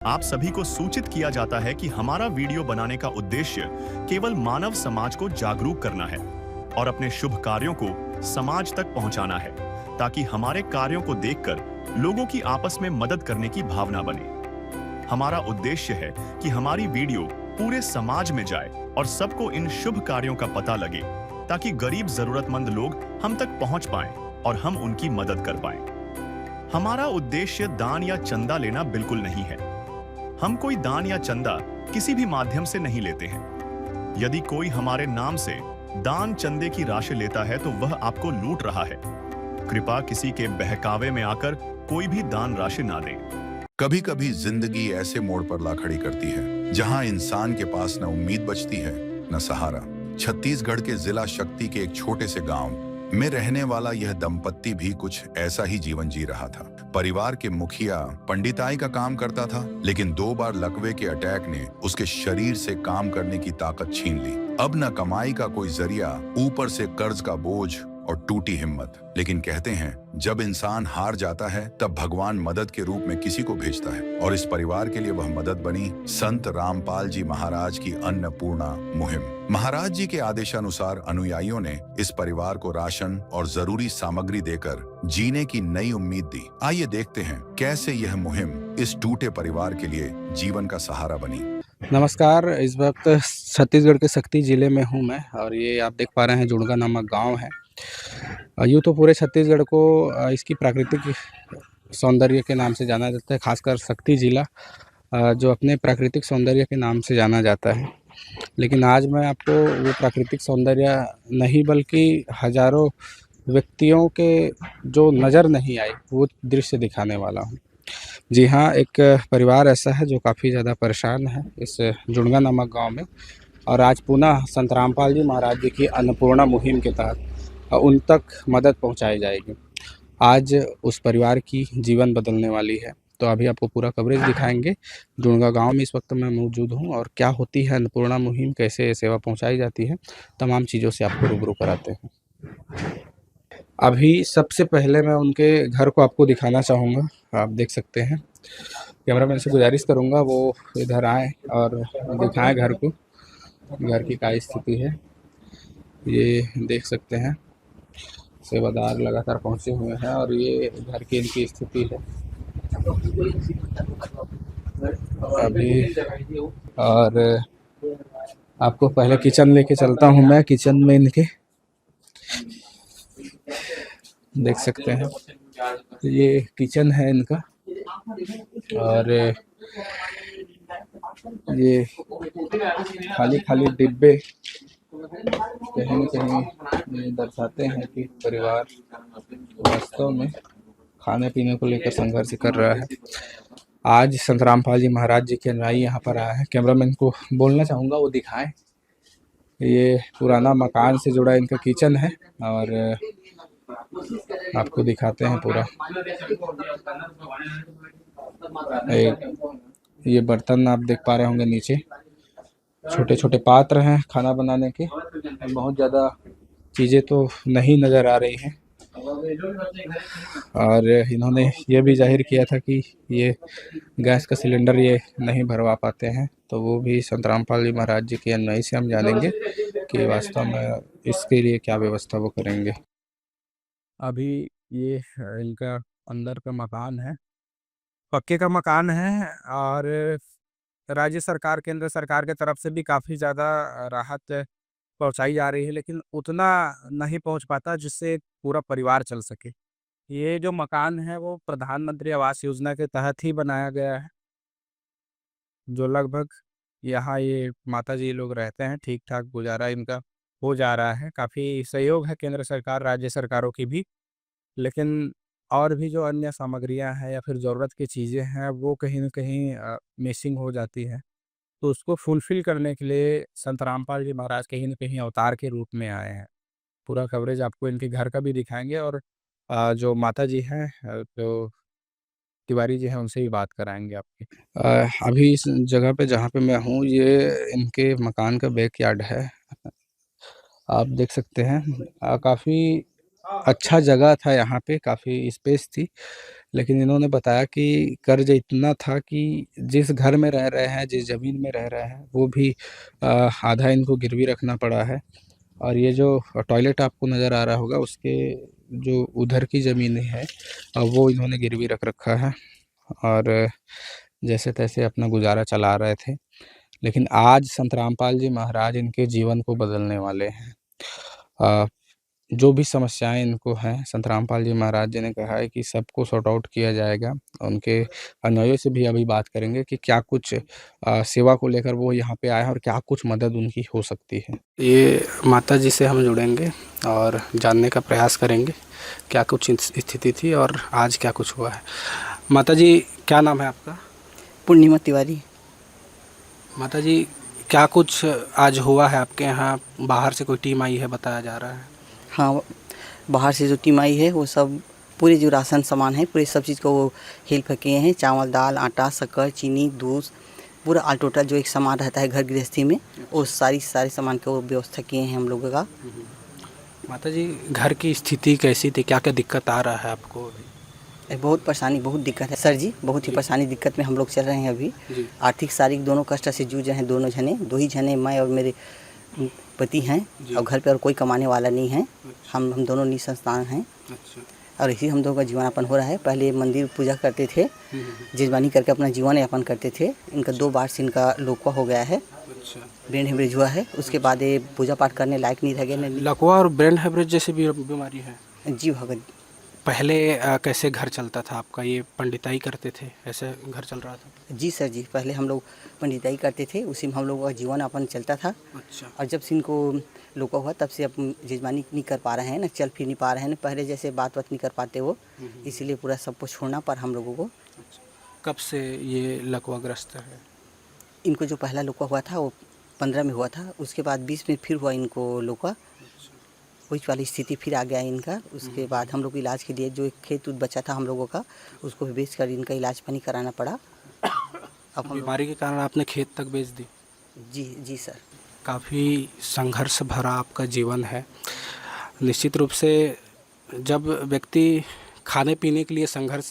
आप सभी को सूचित किया जाता है कि हमारा वीडियो बनाने का उद्देश्य केवल मानव समाज को जागरूक करना है और अपने शुभ कार्यों को समाज तक पहुंचाना है, ताकि हमारे कार्यों को देखकर लोगों की आपस में मदद करने की भावना बने। हमारा उद्देश्य है कि हमारी वीडियो पूरे समाज में जाए और सबको इन शुभ कार्यों का पता लगे, ताकि गरीब जरूरतमंद लोग हम तक पहुंच पाएं और हम उनकी मदद कर पाएं। हमारा उद्देश्य दान या चंदा लेना बिल्कुल नहीं है। हम कोई दान या चंदा किसी भी माध्यम से नहीं लेते हैं। यदि कोई हमारे नाम से दान चंदे की राशि लेता है तो वह आपको लूट रहा है। कृपया किसी के बहकावे में आकर कोई भी दान राशि ना दें। कभी कभी जिंदगी ऐसे मोड़ पर ला खड़ी करती है जहां इंसान के पास न उम्मीद बचती है न सहारा। छत्तीसगढ़ के जिला शक्ति के एक छोटे से गांव में रहने वाला यह दंपत्ति भी कुछ ऐसा ही जीवन जी रहा था। परिवार के मुखिया पंडिताई का काम करता था, लेकिन 2 बार लकवे के अटैक ने उसके शरीर से काम करने की ताकत छीन ली। अब न कमाई का कोई जरिया, ऊपर से कर्ज का बोझ और टूटी हिम्मत। लेकिन कहते हैं जब इंसान हार जाता है तब भगवान मदद के रूप में किसी को भेजता है, और इस परिवार के लिए वह मदद बनी संत रामपाल जी महाराज की अन्नपूर्णा मुहिम। महाराज जी के आदेशानुसार अनुयायियों ने इस परिवार को राशन और जरूरी सामग्री देकर जीने की नई उम्मीद दी। आइए देखते हैं कैसे यह मुहिम इस टूटे परिवार के लिए जीवन का सहारा बनी। नमस्कार, इस वक्त छत्तीसगढ़ के शक्ति ज़िले में हूँ मैं, और ये आप देख पा रहे हैं जुड़गा नामक गांव है। यूँ तो पूरे छत्तीसगढ़ को इसकी प्राकृतिक सौंदर्य के नाम से जाना जाता है, खासकर शक्ति ज़िला जो अपने प्राकृतिक सौंदर्य के नाम से जाना जाता है। लेकिन आज मैं आपको वो प्राकृतिक सौंदर्य नहीं बल्कि हज़ारों व्यक्तियों के जो नज़र नहीं आए वो दृश्य दिखाने वाला हूँ। जी हाँ, एक परिवार ऐसा है जो काफ़ी ज़्यादा परेशान है इस जुड़गा नामक गांव में, और आज पुनः संत रामपाल जी महाराज जी की अन्नपूर्णा मुहिम के तहत उन तक मदद पहुंचाई जाएगी। आज उस परिवार की जीवन बदलने वाली है। तो अभी आपको पूरा कवरेज दिखाएंगे। जुड़गा गांव में इस वक्त मैं मौजूद हूं, और क्या होती है अन्नपूर्णा मुहिम, कैसे सेवा पहुंचाई जाती है, तमाम चीज़ों से आपको रूबरू कराते हैं। अभी सबसे पहले मैं उनके घर को आपको दिखाना चाहूँगा। आप देख सकते हैं, कैमरामैन से गुजारिश करूँगा वो इधर आए और दिखाएं घर को, घर की क्या स्थिति है। ये देख सकते हैं, सेवादार लगातार पहुँचे हुए हैं और ये घर की इनकी स्थिति है अभी। और आपको पहले किचन लेके चलता हूँ मैं। किचन में इनके देख सकते हैं, ये किचन है इनका, और ये खाली खाली डिब्बे कहीं न कहीं दर्शाते हैं कि परिवार वास्तव में खाने पीने को लेकर संघर्ष कर रहा है। आज संत रामपाल जी महाराज जी के अनुयायी यहाँ पर आया है। कैमरामैन को बोलना चाहूँगा वो दिखाएं। ये पुराना मकान से जुड़ा इनका किचन है, और आपको दिखाते हैं पूरा। ये बर्तन आप देख पा रहे होंगे, नीचे छोटे छोटे पात्र हैं खाना बनाने के। बहुत ज़्यादा चीज़ें तो नहीं नज़र आ रही हैं, और इन्होंने ये भी जाहिर किया था कि ये गैस का सिलेंडर ये नहीं भरवा पाते हैं। तो वो भी संत रामपाल जी महाराज जी के अनुयायी से हम जानेंगे कि वास्तव में इसके लिए क्या व्यवस्था वो करेंगे। अभी ये इनका अंदर का मकान है, पक्के का मकान है, और राज्य सरकार, केंद्र सरकार के तरफ से भी काफ़ी ज़्यादा राहत पहुँचाई जा रही है, लेकिन उतना नहीं पहुँच पाता जिससे पूरा परिवार चल सके। ये जो मकान है वो प्रधानमंत्री आवास योजना के तहत ही बनाया गया है, जो लगभग यहाँ ये माताजी लोग रहते हैं, ठीक-ठाक गुज़ारा इनका हो जा रहा है। काफ़ी सहयोग है केंद्र सरकार, राज्य सरकारों की भी, लेकिन और भी जो अन्य सामग्रियाँ हैं या फिर ज़रूरत की चीज़ें हैं वो कहीं न कहीं मिसिंग हो जाती हैं। तो उसको फुलफ़िल करने के लिए संत रामपाल जी महाराज कहीं न कहीं अवतार के रूप में आए हैं। पूरा कवरेज आपको इनके घर का भी दिखाएँगे, और जो माताजी हैं जो तिवारी जी हैं उनसे भी बात कराएँगे आपकी। अभी इस जगह पे जहाँ पे मैं हूँ, ये इनके मकान का बैकयार्ड है। आप देख सकते हैं, काफ़ी अच्छा जगह था, यहाँ पे काफ़ी स्पेस थी, लेकिन इन्होंने बताया कि कर्ज इतना था कि जिस घर में रह रहे हैं, जिस ज़मीन में रह रहे हैं, वो भी आधा इनको गिरवी रखना पड़ा है। और ये जो टॉयलेट आपको नज़र आ रहा होगा, उसके जो उधर की ज़मीन है वो इन्होंने गिरवी रख रखा है और जैसे-तैसे अपना गुज़ारा चला रहे थे। लेकिन आज संत रामपाल जी महाराज इनके जीवन को बदलने वाले हैं। अ, जो भी समस्याएँ इनको हैं, संत रामपाल जी महाराज जी ने कहा है कि सबको सॉर्ट आउट किया जाएगा। उनके अनुयायियों से भी अभी बात करेंगे कि क्या कुछ सेवा को लेकर वो यहाँ पे आए हैं और क्या कुछ मदद उनकी हो सकती है। ये माताजी से हम जुड़ेंगे और जानने का प्रयास करेंगे, क्या कुछ स्थिति थी और आज क्या कुछ हुआ है। माताजी, क्या नाम है आपका? पूर्णिमा तिवारी। माताजी, क्या कुछ आज हुआ है आपके यहाँ? बाहर से कोई टीम आई है बताया जा रहा है। हाँ, बाहर से जो टीम आई है वो सब पूरे जो राशन सामान है पूरे सब चीज़ को वो हेल्प किए हैं। चावल, दाल, आटा, शक्कर, चीनी, दूध, पूरा ऑल टोटल जो एक सामान रहता है घर गृहस्थी में, वो सारे सामान की वो व्यवस्था किए हैं हम लोगों का। माताजी, घर की स्थिति कैसी थी? क्या-क्या दिक्कत आ रहा है आपको अभी? बहुत परेशानी, बहुत दिक्कत है सर जी, बहुत ही परेशानी दिक्कत में हम लोग चल रहे हैं अभी। आर्थिक शारीरिक दोनों कष्ट से जूझ रहे हैं दोनों जने, दो ही जने, मैं और मेरे पति हैं और घर पे और कोई कमाने वाला नहीं है। हम दोनों निसंतान हैं और इसी हम दोनों का जीवन यापन हो रहा है। पहले मंदिर पूजा करते थे, जिजबानी करके अपना जीवन यापन करते थे। इनका 2 बार से इनका लोकवा हो गया है, ब्रेन हेमरेज हुआ है। उसके बाद ये पूजा पाठ करने लायक नहीं रह गए। लकवा और ब्रेन हेमरेज जैसी भी बीमारी है? जी भगत। पहले कैसे घर चलता था आपका? ये पंडिताई करते थे, ऐसे घर चल रहा था? जी सर जी, पहले हम लोग पंडिताई करते थे, उसी में हम लोगों का जीवन यापन चलता था। अच्छा। और जब से इनको लोका हुआ तब से अब जिजमानी नहीं कर पा रहे हैं ना, चल फिर नहीं पा रहे हैं ना, पहले जैसे बात नहीं कर पाते वो, इसीलिए पूरा सब कुछ छोड़ना पर हम लोगों को। कब से ये लकवाग्रस्त है? इनको जो पहला लोका हुआ था वो 15 में हुआ था, उसके बाद 20 में फिर हुआ इनको लोका। वही वाली स्थिति फिर आ गया इनका। उसके बाद हम लोग इलाज के लिए जो एक खेत उत बचा था हम लोगों का, उसको भी बेच कर इनका इलाज पानी कराना पड़ा। अब हम बीमारी के कारण आपने खेत तक बेच दी? जी जी सर। काफ़ी संघर्ष भरा आपका जीवन है। निश्चित रूप से जब व्यक्ति खाने पीने के लिए संघर्ष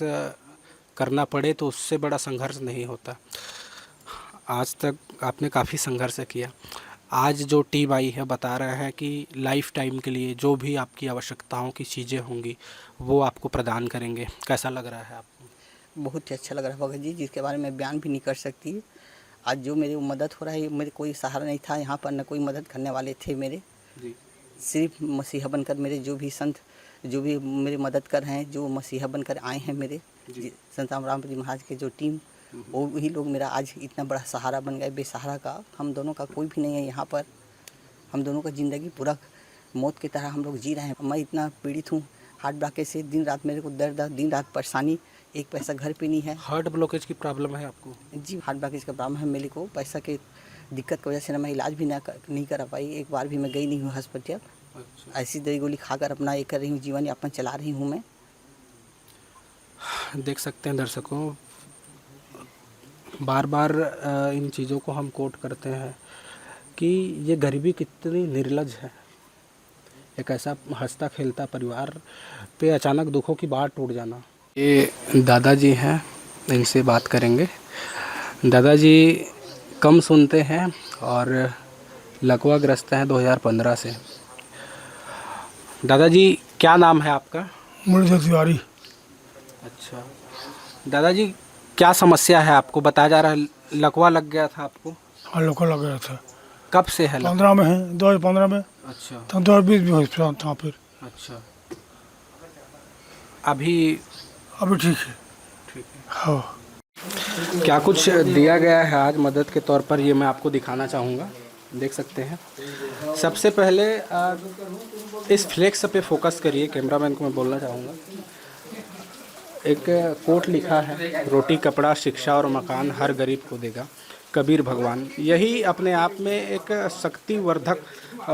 करना पड़े तो उससे बड़ा संघर्ष नहीं होता। आज तक आपने काफ़ी संघर्ष किया। आज जो टीम आई है बता रहा है कि लाइफ टाइम के लिए जो भी आपकी आवश्यकताओं की चीज़ें होंगी वो आपको प्रदान करेंगे। कैसा लग रहा है आपको? बहुत ही अच्छा लग रहा है भगत जी, जिसके बारे में बयान भी नहीं कर सकती। आज जो मेरी मदद हो रहा है, मेरे कोई सहारा नहीं था यहाँ पर, न कोई मदद करने वाले थे मेरे जी। सिर्फ मसीहा बनकर मेरे जो भी संत जो भी मेरी मदद कर रहे हैं, जो मसीहा बनकर आए हैं मेरे संत रामपाल जी महाराज के जो टीम, वो वही लोग मेरा आज इतना बड़ा सहारा बन गए। बेसहारा का हम दोनों का कोई भी नहीं है यहाँ पर। हम दोनों का ज़िंदगी पूरा मौत की तरह हम लोग जी रहे हैं। मैं इतना पीड़ित हूँ, हार्ट ब्लॉकेज से दिन रात मेरे को दर्द, दिन रात परेशानी, एक पैसा घर पे नहीं है। हार्ट ब्लॉकेज की प्रॉब्लम है आपको? जी, हार्ट ब्लॉकेज का प्रॉब्लम है मेरे को। पैसा की दिक्कत की वजह से ना मैं इलाज भी नहीं करा पाई। एक बार भी मैं गई नहीं हूँ हॉस्पिटल। अच्छा। ऐसी दवाई गोली खाकर अपना ये कर रही हूँ, जीवन यापन चला रही हूँ मैं। देख सकते हैं दर्शकों, बार बार इन चीज़ों को हम कोट करते हैं कि ये गरीबी कितनी निर्लज है। एक ऐसा हंसता खेलता परिवार पे अचानक दुखों की बाढ़ टूट जाना। ये दादाजी हैं, इनसे बात करेंगे। दादाजी कम सुनते हैं और लकवाग्रस्त हैं 2015 से। दादाजी, क्या नाम है आपका? मुरलीधर तिवारी। अच्छा दादाजी, क्या समस्या है आपको? बताया जा रहा है लकवा लग गया था आपको। हाँ, लोग लग गया था। कब से है? 15 में है, 2015 में। अच्छा। तो 2020 में हॉस्पिटल था फिर। अच्छा, अभी ठीक है। ठीक है। हाँ। क्या कुछ दिया गया है आज मदद के तौर पर, ये मैं आपको दिखाना चाहूँगा। देख सकते हैं। सबसे पहले इस फ्लेक्स पे फोकस करिए, कैमरामैन को मैं बोलना चाहूँगा। एक कोट लिखा है, रोटी कपड़ा शिक्षा और मकान हर गरीब को देगा, कबीर भगवान। यही अपने आप में एक शक्तिवर्धक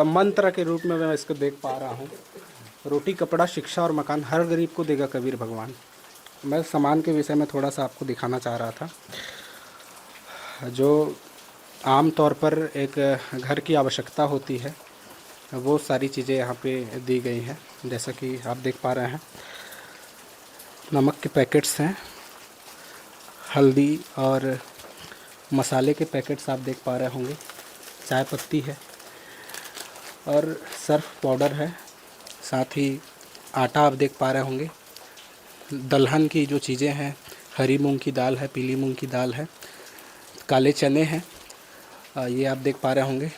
मंत्र के रूप में मैं इसको देख पा रहा हूँ। रोटी कपड़ा शिक्षा और मकान हर गरीब को देगा कबीर भगवान। मैं सामान के विषय में थोड़ा सा आपको दिखाना चाह रहा था। जो आम तौर पर एक घर की आवश्यकता होती है वो सारी चीज़ें यहाँ पे दी गई हैं, जैसा कि आप देख पा रहे हैं। नमक के पैकेट्स हैं, हल्दी और मसाले के पैकेट्स आप देख पा रहे होंगे, चाय पत्ती है और सर्फ पाउडर है, साथ ही आटा आप देख पा रहे होंगे, दलहन की जो चीज़ें हैं, हरी मूंग की दाल है, पीली मूंग की दाल है, काले चने हैं, ये आप देख पा रहे होंगे,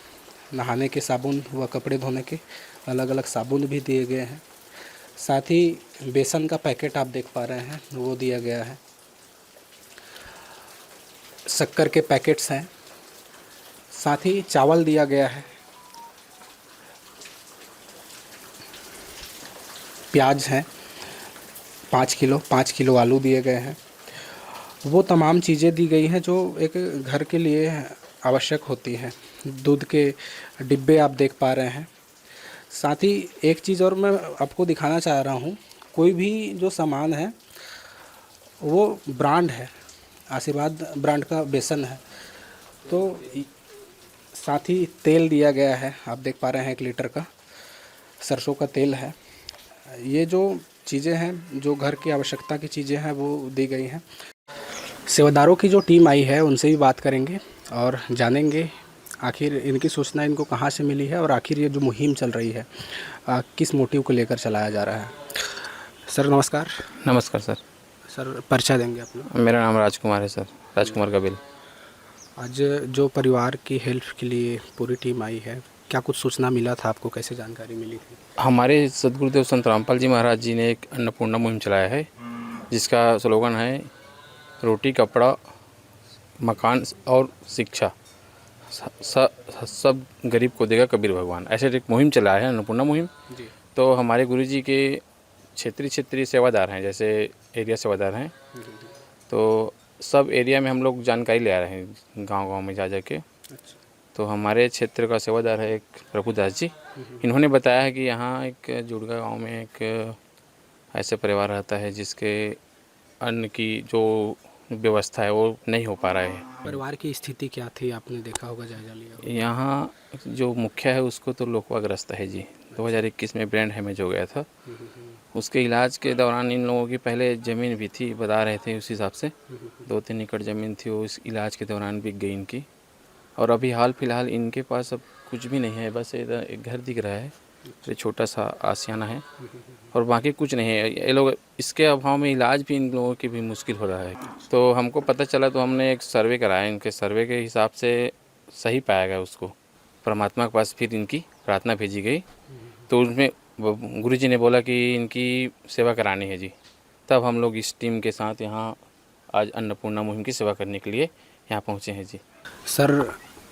नहाने के साबुन व कपड़े धोने के अलग अलग साबुन भी दिए गए हैं, साथ ही बेसन का पैकेट आप देख पा रहे हैं वो दिया गया है, शक्कर के पैकेट्स हैं, साथ ही चावल दिया गया है, प्याज हैं 5 किलो आलू दिए गए हैं। वो तमाम चीज़ें दी गई हैं जो एक घर के लिए आवश्यक होती हैं। दूध के डिब्बे आप देख पा रहे हैं। साथ ही एक चीज़ और मैं आपको दिखाना चाह रहा हूँ, कोई भी जो सामान है वो ब्रांड है, आशीर्वाद ब्रांड का बेसन है। तो साथ ही तेल दिया गया है, आप देख पा रहे हैं 1 लीटर का सरसों का तेल है। ये जो चीज़ें हैं, जो घर की आवश्यकता की चीज़ें हैं वो दी गई हैं। सेवादारों की जो टीम आई है उनसे भी बात करेंगे और जानेंगे आखिर इनकी सूचना इनको कहाँ से मिली है और आखिर ये जो मुहिम चल रही है किस मोटिव को लेकर चलाया जा रहा है। सर नमस्कार। नमस्कार सर। सर परिचय देंगे अपना। मेरा नाम राजकुमार है सर, राजकुमार कबिल। आज जो परिवार की हेल्प के लिए पूरी टीम आई है, क्या कुछ सूचना मिला था आपको, कैसे जानकारी मिली थी? हमारे सदगुरुदेव संत रामपाल जी महाराज जी ने एक अन्नपूर्णा मुहिम चलाया है, जिसका स्लोगन है रोटी कपड़ा मकान और शिक्षा सब गरीब को देगा कबीर भगवान। ऐसे एक मुहिम चलाया है, अन्नपूर्णा मुहिम जी। तो हमारे गुरुजी के क्षेत्रीय सेवादार हैं, जैसे एरिया सेवादार हैं, तो सब एरिया में हम लोग जानकारी ले आ रहे हैं गांव-गांव में जा के। तो हमारे क्षेत्र का सेवादार है एक प्रभुदास जी, इन्होंने बताया है कि यहाँ एक जुड़गा गांव में एक ऐसे परिवार रहता है जिसके अन्न की जो व्यवस्था है वो नहीं हो पा रहा है। परिवार की स्थिति क्या थी, आपने देखा होगा, जायजा लिया होगा? यहाँ जो मुखिया है उसको तो लोकवाग्रस्त है जी। 2021 में ब्रेन हैमेज हो गया था। उसके इलाज के दौरान इन लोगों की पहले ज़मीन भी थी, बता रहे थे उस हिसाब से 2-3 एकड़ ज़मीन थी, वो इस इलाज के दौरान बिक गई इनकी। और अभी हाल फिलहाल इनके पास अब कुछ भी नहीं है, बस इधर एक घर दिख रहा है, ये छोटा सा आशियाना है और बाकी कुछ नहीं है। ये लोग इसके अभाव में इलाज भी इन लोगों की भी मुश्किल हो रहा है। तो हमको पता चला तो हमने एक सर्वे कराया, इनके सर्वे के हिसाब से सही पाया गया उसको। परमात्मा के पास फिर इनकी प्रार्थना भेजी गई, तो उसमें गुरुजी ने बोला कि इनकी सेवा करानी है जी। तब हम लोग इस टीम के साथ यहाँ आज अन्नपूर्णा मुहिम की सेवा करने के लिए यहाँ पहुँचे हैं जी। सर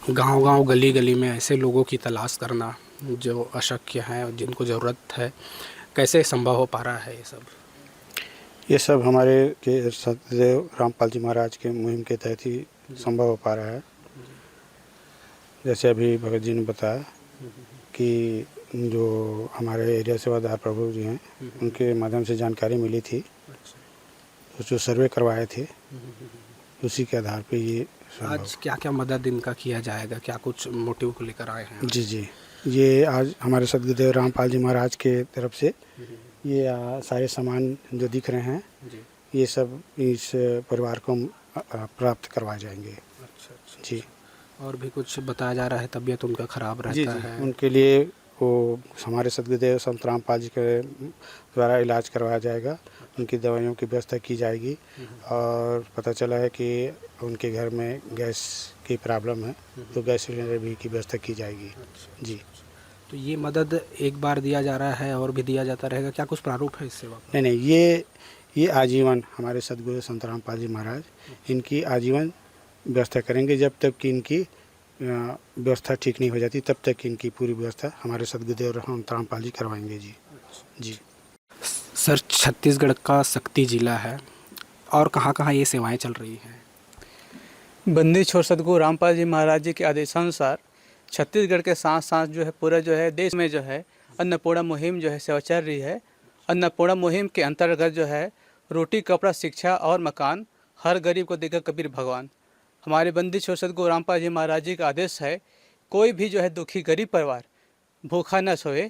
गांव-गांव गली-गली में ऐसे लोगों की तलाश करना जो अशक्य हैं और जिनको ज़रूरत है, कैसे संभव हो पा रहा है ये सब? ये सब हमारे के सतदेव रामपाल जी महाराज के मुहिम के तहत ही संभव हो पा रहा है। जैसे अभी भगत जी ने बताया कि जो हमारे एरिया सेवादार प्रभु जी हैं उनके माध्यम से जानकारी मिली थी, तो जो सर्वे करवाए थे उसी के आधार पे ये आज क्या क्या मदद इनका किया जाएगा, क्या कुछ मोटिव को लेकर आए हैं? जी ये आज हमारे सतगुरुदेव रामपाल जी महाराज के तरफ से ये सारे सामान जो दिख रहे हैं ये सब इस परिवार को प्राप्त करवाए जाएंगे। अच्छा। जी। और भी कुछ बताया जा रहा है, तबीयत उनका ख़राब रहता है? उनके लिए वो हमारे सतगुरुदेव संत रामपाल जी के द्वारा इलाज करवाया जाएगा, उनकी दवाइयों की व्यवस्था की जाएगी। और पता चला है कि उनके घर में गैस की प्रॉब्लम है, तो गैस सिलेंडर भी की व्यवस्था की जाएगी। जी। तो ये मदद एक बार दिया जा रहा है और भी दिया जाता रहेगा, क्या कुछ प्रारूप है इस सेवा का? नहीं, ये आजीवन हमारे सतगुरु संत रामपाल जी महाराज इनकी आजीवन व्यवस्था करेंगे। जब तक कि इनकी व्यवस्था ठीक नहीं हो जाती तब तक इनकी पूरी व्यवस्था हमारे सतगुरुदेव संत रामपाल जी करवाएंगे जी। जी सर, छत्तीसगढ़ का शक्ति जिला है और कहाँ ये सेवाएं चल रही हैं? बंदी छोड़ सदगुरु रामपाल जी महाराज जी के आदेशानुसार छत्तीसगढ़ के साथ साथ जो है पूरा जो है देश में जो है अन्नपूर्णा मुहिम जो है सेवा चल रही है। अन्नपूर्णा मुहिम के अंतर्गत जो है रोटी कपड़ा शिक्षा और मकान हर गरीब को देगा कबीर भगवान। हमारे बंदी छोड़ सदगुरु रामपाल जी महाराज जी का आदेश है, कोई भी जो है दुखी गरीब परिवार भूखा न सोए।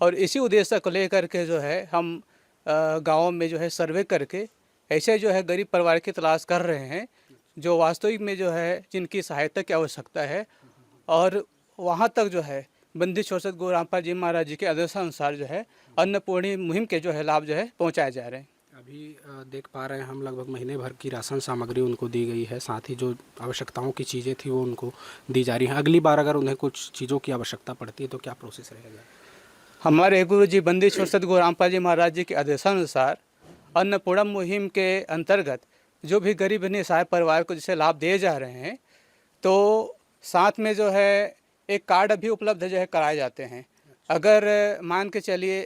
और इसी उद्देश्य को लेकर के जो है हम गाँव में जो है सर्वे करके ऐसे जो है गरीब परिवार की तलाश कर रहे हैं जो वास्तविक में जो है जिनकी सहायता की आवश्यकता है, और वहाँ तक जो है बंदी छोड़ सत गुरु रामपाल जी महाराज जी के आदेशानुसार जो है अन्नपूर्णी मुहिम के जो है लाभ जो है पहुँचाए जा रहे हैं। अभी देख पा रहे हैं हम लगभग महीने भर की राशन सामग्री उनको दी गई है, साथ ही जो आवश्यकताओं की चीज़ें थी वो उनको दी जा रही हैं। अगली बार अगर उन्हें कुछ चीज़ों की आवश्यकता पड़ती है तो क्या प्रोसेस रहेगा? हमारे गुरु जी बंदी छोड़ सत गुरु रामपाल जी महाराज जी के आदेशानुसार अन्नपूर्णा मुहिम के अंतर्गत जो भी गरीब निसहाय परिवार को जैसे लाभ दिए जा रहे हैं, तो साथ में जो है एक कार्ड भी उपलब्ध जो है कराए जाते हैं। अगर मान के चलिए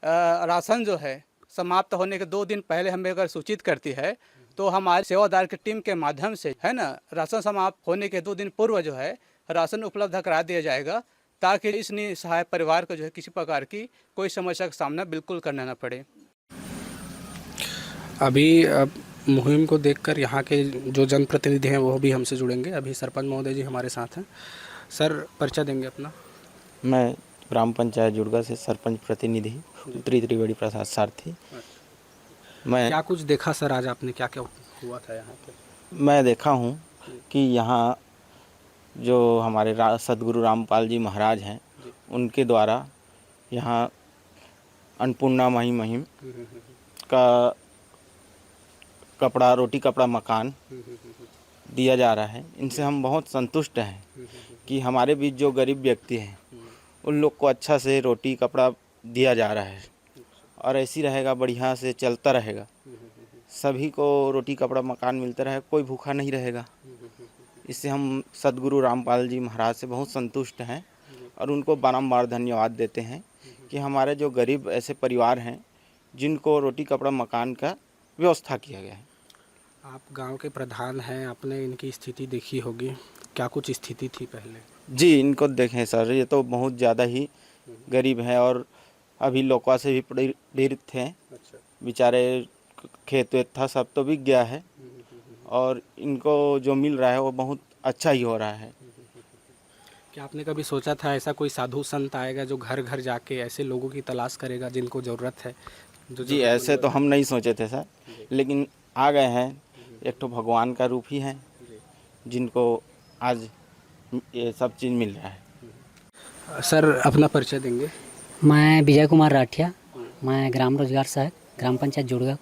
राशन जो है समाप्त होने के 2 दिन पहले हमें अगर सूचित करती है तो हमारे सेवादार की टीम के माध्यम से है ना राशन समाप्त होने के 2 दिन पूर्व जो है राशन उपलब्ध करा दिया जाएगा, ताकि इस निसहाय परिवार को जो है किसी प्रकार की कोई समस्या का सामना बिल्कुल करना न पड़े। अभी मुहिम को देखकर यहाँ के जो जनप्रतिनिधि हैं वो भी हमसे जुड़ेंगे। अभी सरपंच महोदय जी हमारे साथ हैं। सर, परिचय देंगे अपना? मैं ग्राम पंचायत जुड़गा से सरपंच प्रतिनिधि उत्तरी त्रिवेणी प्रसाद सारथी। मैं क्या कुछ देखा सर आज आपने, क्या क्या हुआ था यहाँ पे? मैं देखा हूँ कि यहाँ जो हमारे सदगुरु रामपाल जी महाराज हैं उनके द्वारा यहाँ अन्नपूर्णा मुहिम का कपड़ा, रोटी कपड़ा, मकान दिया जा रहा है। इनसे हम बहुत संतुष्ट हैं कि हमारे बीच जो गरीब व्यक्ति हैं उन लोग को अच्छा से रोटी कपड़ा दिया जा रहा है, और ऐसी रहेगा, बढ़िया से चलता रहेगा। सभी को रोटी कपड़ा मकान मिलता रहे, कोई भूखा नहीं रहेगा। इससे हम सदगुरु रामपाल जी महाराज से बहुत संतुष्ट हैं और उनको बारंबार धन्यवाद देते हैं कि हमारे जो गरीब ऐसे परिवार हैं जिनको रोटी कपड़ा मकान का व्यवस्था किया गया है। आप गांव के प्रधान हैं, आपने इनकी स्थिति देखी होगी, क्या कुछ स्थिति थी पहले? जी, इनको देखें सर, ये तो बहुत ज़्यादा ही गरीब हैं और अभी लोकवा से भी पीड़ित थे। बेचारे खेत वेत था सब तो बिक गया है, और इनको जो मिल रहा है वो बहुत अच्छा ही हो रहा है। क्या आपने कभी सोचा था ऐसा कोई साधु संत आएगा जो घर घर जाके ऐसे लोगों की तलाश करेगा जिनको ज़रूरत है? जी, ऐसे तो हम नहीं सोचे थे सर, लेकिन आ गए हैं। एक तो भगवान का रूप ही है जिनको आज ये सब चीज़ मिल रहा है। सर, अपना परिचय देंगे? मैं विजय कुमार राठिया, मैं ग्राम रोजगार सहायक, ग्राम पंचायत जुड़गा,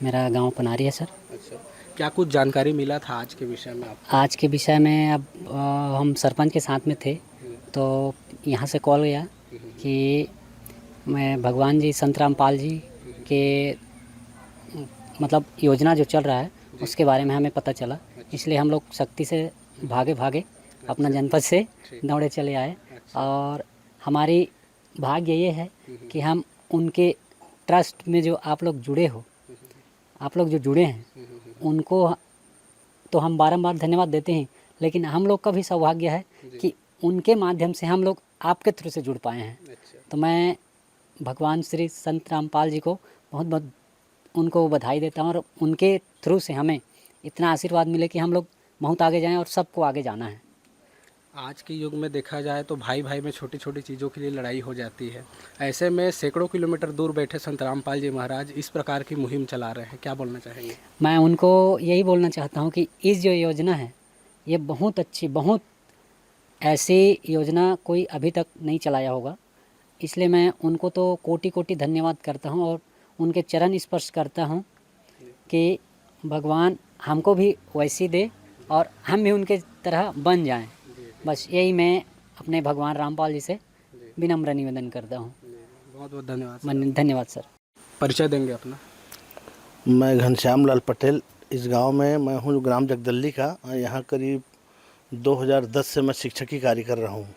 मेरा गांव पनारी है सर। अच्छा, क्या कुछ जानकारी मिला था आज के विषय में आपको? आज के विषय में अब हम सरपंच के साथ में थे तो यहाँ से कॉल गया कि मैं भगवान जी संत रामपाल जी के मतलब योजना जो चल रहा है उसके बारे में हमें पता चला, इसलिए हम लोग सख्ती से भागे अपना जनपद से दौड़े चले आए। और हमारी भाग्य ये है कि हम उनके ट्रस्ट में जो आप लोग जुड़े हो, आप लोग जो जुड़े हैं उनको तो हम बारंबार धन्यवाद देते हैं, लेकिन हम लोग का भी सौभाग्य है कि उनके माध्यम से हम लोग आपके थ्रू से जुड़ पाए हैं। तो मैं भगवान श्री संत रामपाल जी को बहुत बहुत उनको बधाई देता हूँ, और उनके थ्रू से हमें इतना आशीर्वाद मिले कि हम लोग बहुत आगे जाएं और सबको आगे जाना है। आज के युग में देखा जाए तो भाई भाई में छोटी छोटी चीज़ों के लिए लड़ाई हो जाती है। ऐसे में सैकड़ों किलोमीटर दूर बैठे संत रामपाल जी महाराज इस प्रकार की मुहिम चला रहे हैं, क्या बोलना चाहेंगे? मैं उनको यही बोलना चाहता हूँ कि इस जो योजना है ये बहुत अच्छी, बहुत ऐसी योजना कोई अभी तक नहीं चलाया होगा, इसलिए मैं उनको तो कोटि कोटि धन्यवाद करता हूँ और उनके चरण स्पर्श करता हूँ कि भगवान हमको भी वैसी दे और हम भी उनके तरह बन जाएं। बस यही मैं अपने भगवान रामपाल जी से विनम्र निवेदन करता हूँ। बहुत बहुत धन्यवाद। धन्यवाद सर। परिचय देंगे अपना? मैं घनश्याम लाल पटेल, इस गांव में मैं हूँ ग्राम जगदल्ली का। यहाँ करीब 2010 से मैं शिक्षक की कार्य कर रहा हूँ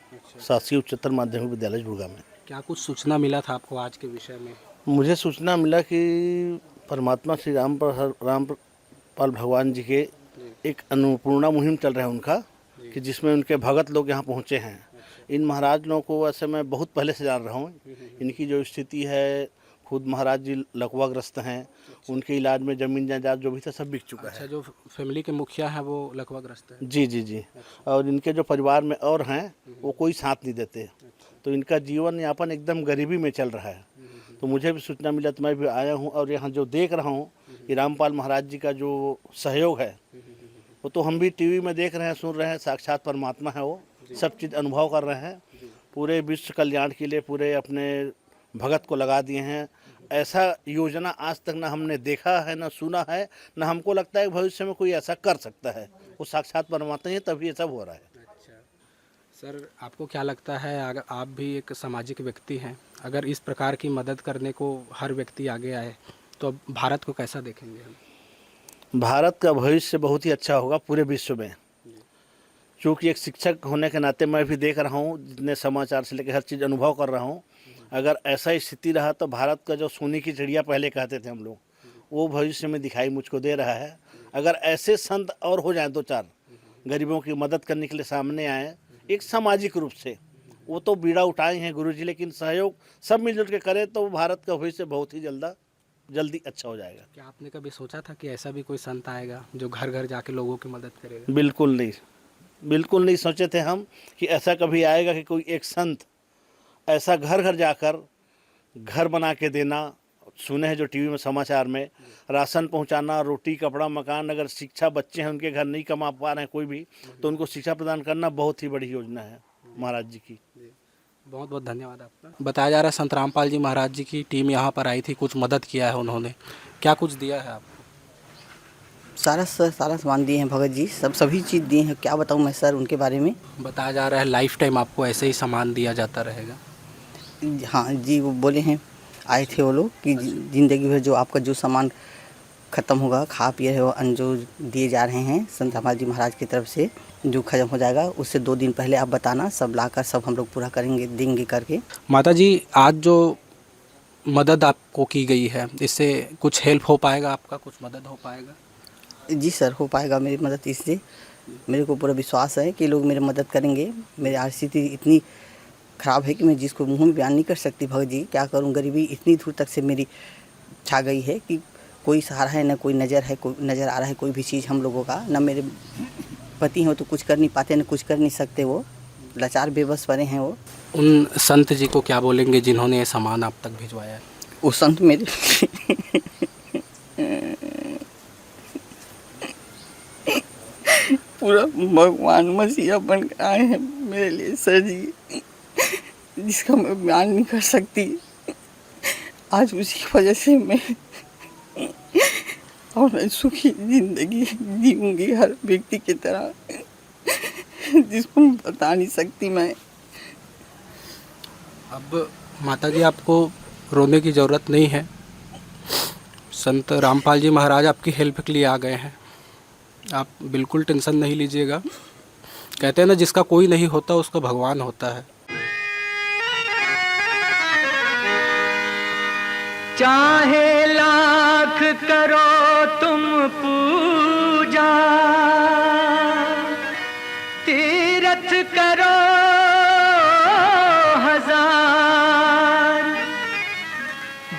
शासकीय उच्चतर माध्यमिक विद्यालय जुड़गा में। क्या कुछ सूचना मिला था आपको आज के विषय में? मुझे सूचना मिला कि परमात्मा श्री रामपाल भगवान जी के एक अन्नपूर्णा मुहिम चल रहा है उनका, कि जिसमें उनके भगत लोग यहाँ पहुँचे हैं। इन महाराज लोगों को वैसे मैं बहुत पहले से जान रहा हूँ। इनकी जो स्थिति है, खुद महाराज जी लकवाग्रस्त हैं, उनके इलाज में ज़मीन जायदाद जो भी था सब बिक चुका है। अच्छा, जो फैमिली के मुखिया है वो लकवाग्रस्त है? जी। और इनके जो परिवार में और हैं वो कोई साथ नहीं देते, तो इनका जीवन यापन एकदम गरीबी में चल रहा है। तो मुझे भी सूचना मिला तो मैं भी आया हूँ और यहाँ जो देख रहा हूँ कि रामपाल महाराज जी का जो सहयोग है वो तो हम भी टीवी में देख रहे हैं, सुन रहे हैं, साक्षात परमात्मा है वो, सब चीज़ अनुभव कर रहे हैं। पूरे विश्व कल्याण के लिए पूरे अपने भगत को लगा दिए हैं। ऐसा योजना आज तक ना हमने देखा है, ना सुना है, ना हमको लगता है भविष्य में कोई ऐसा कर सकता है। वो साक्षात परमात्मा ही है, तभी ये सब हो रहा है। सर, आपको क्या लगता है, अगर आप भी एक सामाजिक व्यक्ति हैं, अगर इस प्रकार की मदद करने को हर व्यक्ति आगे आए तो भारत को कैसा देखेंगे हम? भारत का भविष्य बहुत ही अच्छा होगा पूरे विश्व में। क्योंकि एक शिक्षक होने के नाते मैं भी देख रहा हूँ, जितने समाचार से लेकर हर चीज़ अनुभव कर रहा हूँ। अगर ऐसा स्थिति रहा तो भारत का जो सोने की चिड़िया पहले कहते थे हम लोग, वो भविष्य में दिखाई मुझको दे रहा है। अगर ऐसे संत और हो जाएं, 2-4 गरीबों की मदद करने के लिए सामने आए एक सामाजिक रूप से, वो तो बीड़ा उठाए हैं गुरुजी, लेकिन सहयोग सब मिलजुल के करें तो भारत का भविष्य बहुत ही जल्दी अच्छा हो जाएगा। क्या आपने कभी सोचा था कि ऐसा भी कोई संत आएगा जो घर घर जाके लोगों की मदद करेगा? बिल्कुल नहीं सोचे थे हम कि ऐसा कभी आएगा कि कोई एक संत ऐसा घर घर जाकर घर बना के देना। सुने हैं जो टीवी में समाचार में, राशन पहुंचाना, रोटी कपड़ा मकान, अगर शिक्षा बच्चे हैं उनके घर नहीं कमा पा रहे हैं कोई भी, तो उनको शिक्षा प्रदान करना बहुत ही बड़ी योजना है महाराज जी की। बहुत बहुत धन्यवाद आपका। बताया जा रहा है संत रामपाल जी महाराज जी की टीम यहाँ पर आई थी, कुछ मदद किया है उन्होंने, क्या कुछ दिया है आपको? सारा सामान दिए हैं भगत जी, सभी चीज़ दिए हैं। क्या बताऊँ मैं सर उनके बारे में। बताया जा रहा है लाइफ टाइम आपको ऐसे ही सामान दिया जाता रहेगा। हाँ जी, वो बोले हैं, आए थे वो लोग कि ज़िंदगी भर जो आपका जो सामान ख़त्म होगा, खा पिए हो, अन्न जो दिए जा रहे हैं संत रामपाल जी महाराज की तरफ से, जो ख़त्म हो जाएगा उससे 2 दिन पहले आप बताना, सब लाकर सब हम लोग पूरा करेंगे, देंगे करके। माता जी, आज जो मदद आपको की गई है, इससे कुछ हेल्प हो पाएगा आपका, कुछ मदद हो पाएगा? जी सर, हो पाएगा मेरी मदद। इससे मेरे को पूरा विश्वास है कि लोग मेरी मदद करेंगे। मेरी आर्थिक स्थिति इतनी ख़राब है कि मैं जिसको मुँह में बयान नहीं कर सकती भगत जी। क्या करूँ, गरीबी इतनी दूर तक से मेरी छा गई है कि कोई सहारा है, ना कोई नज़र है, कोई नज़र आ रहा है कोई भी चीज़ हम लोगों का। ना मेरे पति हैं तो कुछ कर नहीं पाते, ना कुछ कर नहीं सकते, वो लाचार बेबस पड़े हैं वो। उन संत जी को क्या बोलेंगे जिन्होंने ये सामान आप तक भिजवाया है? वो संत मेरे पूरा भगवान मसीहा बन के आए हैं मेरे लिए सर जी, जिसका मैं बयान नहीं कर सकती। आज उसी की वजह से मैं और सुखी ज़िंदगी जीऊँगी हर व्यक्ति की तरह, जिसको मैं बता नहीं सकती मैं। अब माता जी, आपको रोने की ज़रूरत नहीं है। संत रामपाल जी महाराज आपकी हेल्प के लिए आ गए हैं, आप बिल्कुल टेंशन नहीं लीजिएगा। कहते हैं ना, जिसका कोई नहीं होता उसका भगवान होता है। चाहे लाख करो तुम पूजा, तीरथ करो हजार,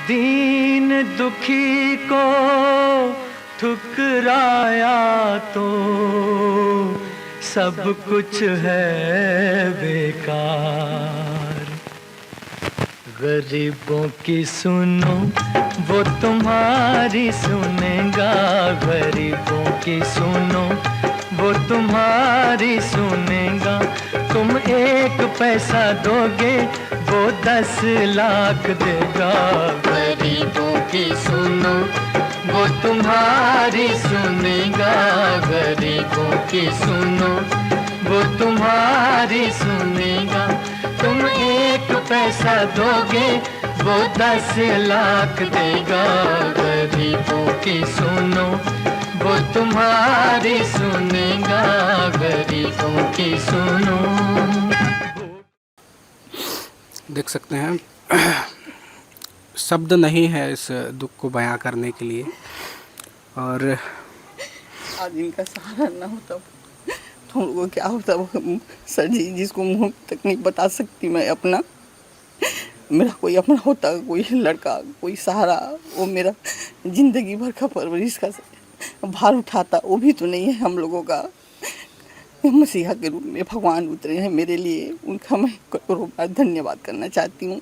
दीन दुखी को ठुकराया तो सब कुछ है बेकार। गरीबों की सुनो वो तुम्हारी सुनेगा, गरीबों की सुनो वो तुम्हारी सुनेगा। तुम 1 पैसा दोगे वो 10 लाख देगा। गरीबों की सुनो वो तुम्हारी सुनेगा, गरीबों की सुनो वो तुम्हारी सुनेगा। तुम 1 पैसा दोगे वो 10 लाख देगा। गरीबों की सुनो वो तुम्हारी सुनेगा, गरीबों की सुनो। देख सकते हैं, शब्द नहीं है इस दुख को बयां करने के लिए। और आज इनका सहारा ना होता तो हम लोगों को क्या होता वो सर जी, जिसको मुँह तक नहीं बता सकती मैं अपना। मेरा कोई अपना होता, कोई लड़का, कोई सहारा, वो मेरा ज़िंदगी भर का परवरिश का भार उठाता, वो भी तो नहीं है हम लोगों का। मसीहा के रूप में भगवान उतरे हैं मेरे लिए, उनका मैं करोड़ों बार धन्यवाद करना चाहती हूँ।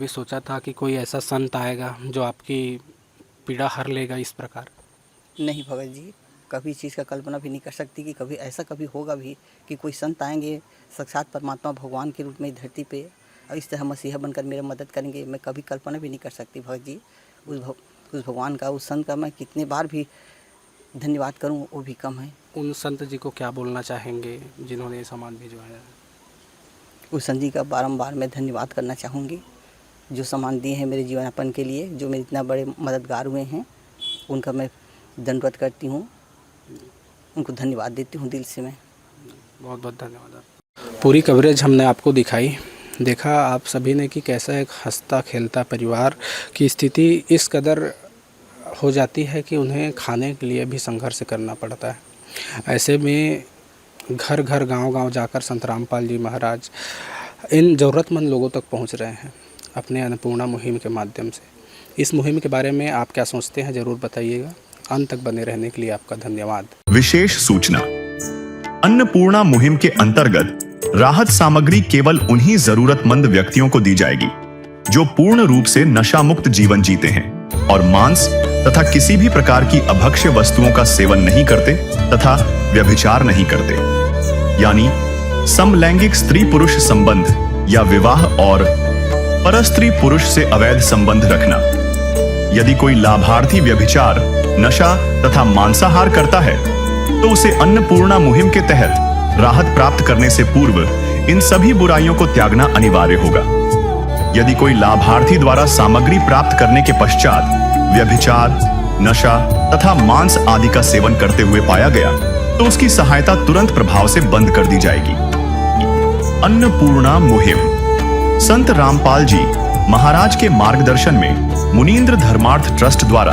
कभी सोचा था कि कोई ऐसा संत आएगा जो आपकी पीड़ा हर लेगा इस प्रकार? नहीं भगत जी, कभी चीज़ का कल्पना भी नहीं कर सकती कि कभी ऐसा कभी होगा भी कि कोई संत आएंगे साक्षात परमात्मा भगवान के रूप में धरती पे और इस तरह मसीहा बनकर मेरा मदद करेंगे। मैं कभी कल्पना भी नहीं कर सकती भगत जी। उस भगवान का, उस संत का मैं कितने बार भी धन्यवाद करूं वो भी कम है। उन संत जी को क्या बोलना चाहेंगे जिन्होंने ये सामान भिजवाया? उस संत जी का बारंबार मैं धन्यवाद करना चाहूँगी जो सामान दिए हैं मेरे जीवन यापन के लिए, जो मेरे इतना बड़े मददगार हुए हैं, उनका मैं दंडवत करती हूँ, उनको धन्यवाद देती हूँ दिल से मैं। बहुत बहुत धन्यवाद। पूरी कवरेज हमने आपको दिखाई, देखा आप सभी ने कि कैसा एक हंसता खेलता परिवार की स्थिति इस कदर हो जाती है कि उन्हें खाने के लिए भी संघर्ष करना पड़ता है। ऐसे में घर घर गांव-गांव जाकर संत रामपाल जी महाराज इन ज़रूरतमंद लोगों तक पहुंच रहे हैं अपने अन्नपूर्णा मुहिम के माध्यम से। इस मुहिम के बारे में आप क्या सोचते हैं ज़रूर बताइएगा। अंत तक बने रहने के लिए आपका धन्यवाद। विशेष सूचना, अन्नपूर्णा मुहिम के अंतर्गत राहत सामग्री केवल उन्हीं जरूरतमंद व्यक्तियों को दी जाएगी जो पूर्ण रूप से नशा मुक्त जीवन जीते हैं और मांस तथा किसी भी प्रकार की अभक्ष्य वस्तुओं का सेवन नहीं करते तथा व्यभिचार नहीं करते, यानी समलैंगिक स्त्री पुरुष संबंध या विवाह और परस्त्री पुरुष से अवैध संबंध रखना। यदि कोई लाभार्थी व्यभिचार, नशा तथा मांसाहार करता है तो उसे अन्नपूर्णा मुहिम के तहत राहत प्राप्त करने से पूर्व इन सभी बुराइयों को त्यागना अनिवार्य होगा। यदि कोई लाभार्थी द्वारा सामग्री प्राप्त करने के पश्चात व्यभिचार, नशा तथा मांस आदि का सेवन करते हुए पाया गया तो उसकी सहायता तुरंत प्रभाव से बंद कर दी जाएगी। अन्नपूर्णा मुहिम संत रामपाल जी महाराज के मार्गदर्शन में मुनींद्र धर्मार्थ ट्रस्ट द्वारा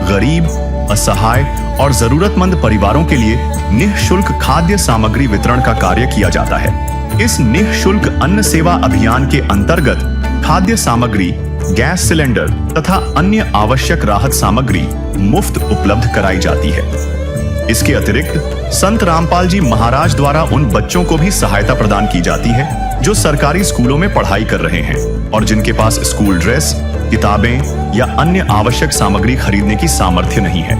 गरीब, असहाय और जरूरतमंद परिवारों के लिए निःशुल्क खाद्य सामग्री वितरण का कार्य किया जाता है। इस निःशुल्क अन्न सेवा अभियान के अंतर्गत खाद्य सामग्री, गैस सिलेंडर तथा अन्य आवश्यक राहत सामग्री मुफ्त उपलब्ध कराई जाती है। इसके अतिरिक्त संत रामपाल जी महाराज द्वारा उन बच्चों को भी सहायता प्रदान की जाती है जो सरकारी स्कूलों में पढ़ाई कर रहे हैं और जिनके पास स्कूल ड्रेस, किताबें या अन्य आवश्यक सामग्री खरीदने की सामर्थ्य नहीं है।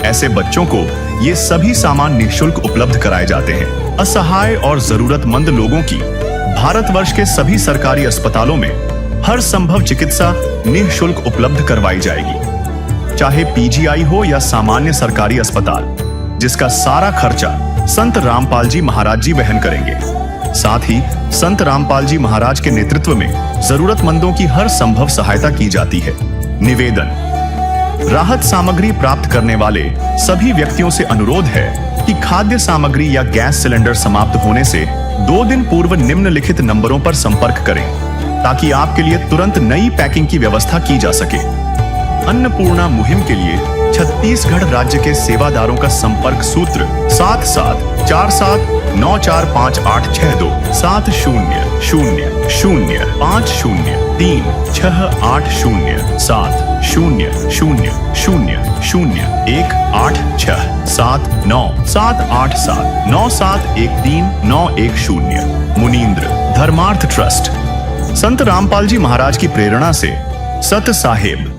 ऐसे बच्चों को ये सभी सामान निःशुल्क उपलब्ध कराए जाते हैं। असहाय और जरूरतमंद लोगों की भारतवर्ष के सभी सरकारी अस्पतालों में हर संभव चिकित्सा निःशुल्क उपलब्ध करवाई जाएगी, चाहे पीजीआई हो या सामान्य सरकारी अस्पताल, जिसका सारा खर्चा संत रामपाल जी महाराज जी वहन करेंगे। साथ ही संत रामपाल जी महाराज के नेतृत्व में जरूरतमंदों की हर संभव सहायता की जाती है। निवेदन, राहत सामग्री प्राप्त करने वाले सभी व्यक्तियों से अनुरोध है कि खाद्य सामग्री या गैस सिलेंडर समाप्त होने से 2 दिन पूर्व निम्नलिखित नंबरों पर संपर्क करें ताकि आपके लिए तुरंत नई पैकिंग की व्यवस्था की जा सके। अन्नपूर्णा मुहिम के लिए छत्तीसगढ़ राज्य के सेवादारों का संपर्क सूत्र 7747945862 7050500867978787 मुनींद्र धर्मार्थ ट्रस्ट संत रामपाल जी महाराज की प्रेरणा से सत साहेब